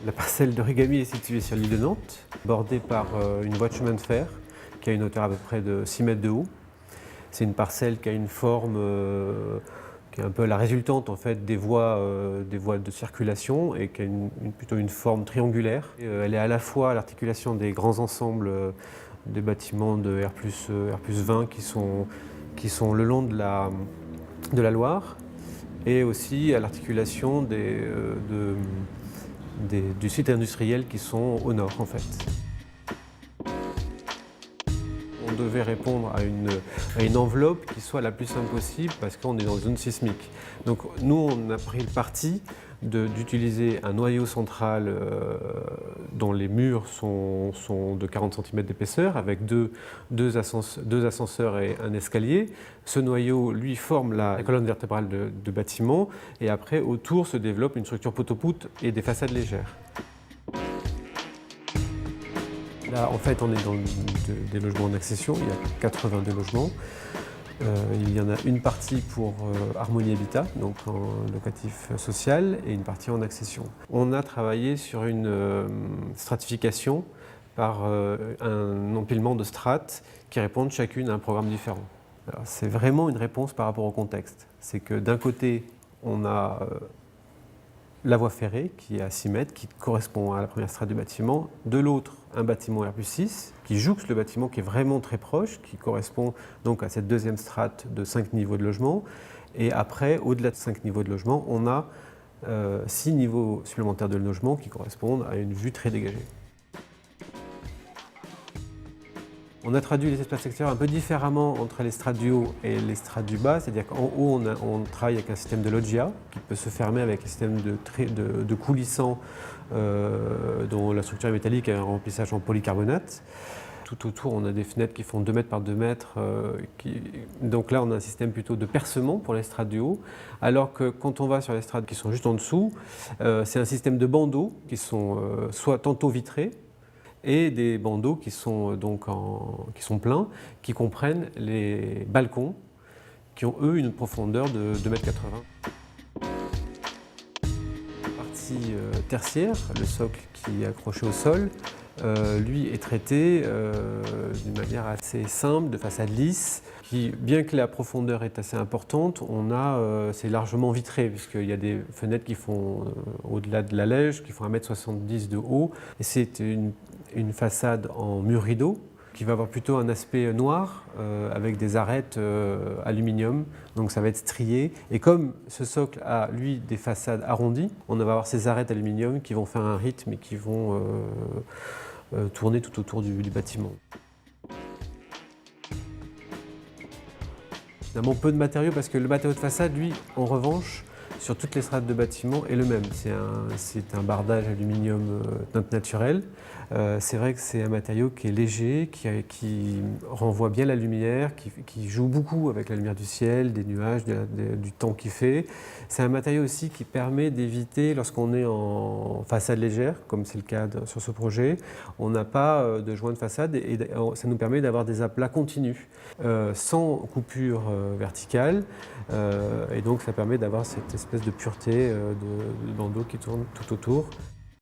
La parcelle d'Origami est située sur l'île de Nantes, bordée par une voie de chemin de fer qui a une hauteur à peu près de 6 mètres de haut. C'est une parcelle qui a une forme qui est un peu la résultante en fait, des voies de circulation et qui a plutôt une forme triangulaire. Elle est à la fois à l'articulation des grands ensembles des bâtiments de R+20 qui sont le long de la Loire et aussi à l'articulation du site industriel qui sont au nord en fait. On devait répondre à une enveloppe qui soit la plus simple possible parce qu'on est dans une zone sismique. Donc nous on a pris le parti d'utiliser un noyau central dont les murs sont de 40 cm d'épaisseur avec deux ascenseurs et un escalier. Ce noyau lui forme la colonne vertébrale de bâtiment et après autour se développe une structure poteau-poutre et des façades légères. Là, en fait, on est dans des logements en accession, il y a 82 logements. Il y en a une partie pour Harmonie Habitat, donc en locatif social, et une partie en accession. On a travaillé sur une stratification par un empilement de strates qui répondent chacune à un programme différent. C'est vraiment une réponse par rapport au contexte. C'est que d'un côté, on a la voie ferrée qui est à 6 mètres, qui correspond à la première strate du bâtiment. De l'autre, un bâtiment R+6 qui jouxte le bâtiment qui est vraiment très proche, qui correspond donc à cette deuxième strate de 5 niveaux de logement. Et après, au-delà de 5 niveaux de logement, on a 6 niveaux supplémentaires de logement qui correspondent à une vue très dégagée. On a traduit les espaces extérieurs un peu différemment entre les strates du haut et les strates du bas, c'est-à-dire qu'en haut, on travaille avec un système de loggia qui peut se fermer avec un système de coulissant dont la structure est métallique et un remplissage en polycarbonate. Tout autour, on a des fenêtres qui font 2 mètres par 2 mètres. Donc là, on a un système plutôt de percement pour les strates du haut, alors que quand on va sur les strates qui sont juste en dessous, c'est un système de bandeaux qui sont soit tantôt vitrés, et des bandeaux qui sont pleins, qui comprennent les balcons, qui ont eux une profondeur de 2,80 m. La partie tertiaire, le socle qui est accroché au sol, lui est traité d'une manière assez simple, de façade lisse, qui, bien que la profondeur est assez importante, c'est largement vitré, puisqu'il y a des fenêtres qui font au-delà de la lège, qui font 1,70 m de haut. Et c'est une façade en mur rideau, qui va avoir plutôt un aspect noir, avec des arêtes aluminium, donc ça va être strié. Et comme ce socle a, lui, des façades arrondies, on va avoir ces arêtes aluminium qui vont faire un rythme et qui vont tourner tout autour du bâtiment. Finalement, peu de matériaux parce que le matériau de façade, lui, en revanche, sur toutes les strates de bâtiment est le même. C'est un bardage aluminium teinte naturelle. C'est vrai que c'est un matériau qui est léger, qui renvoie bien la lumière, qui joue beaucoup avec la lumière du ciel, des nuages, du temps qu'il fait. C'est un matériau aussi qui permet d'éviter, lorsqu'on est en façade légère, comme c'est le cas sur ce projet, on n'a pas de joint de façade et ça nous permet d'avoir des aplats continus, sans coupure verticale. Et donc ça permet d'avoir cette espèce de pureté de bandeau qui tourne tout autour.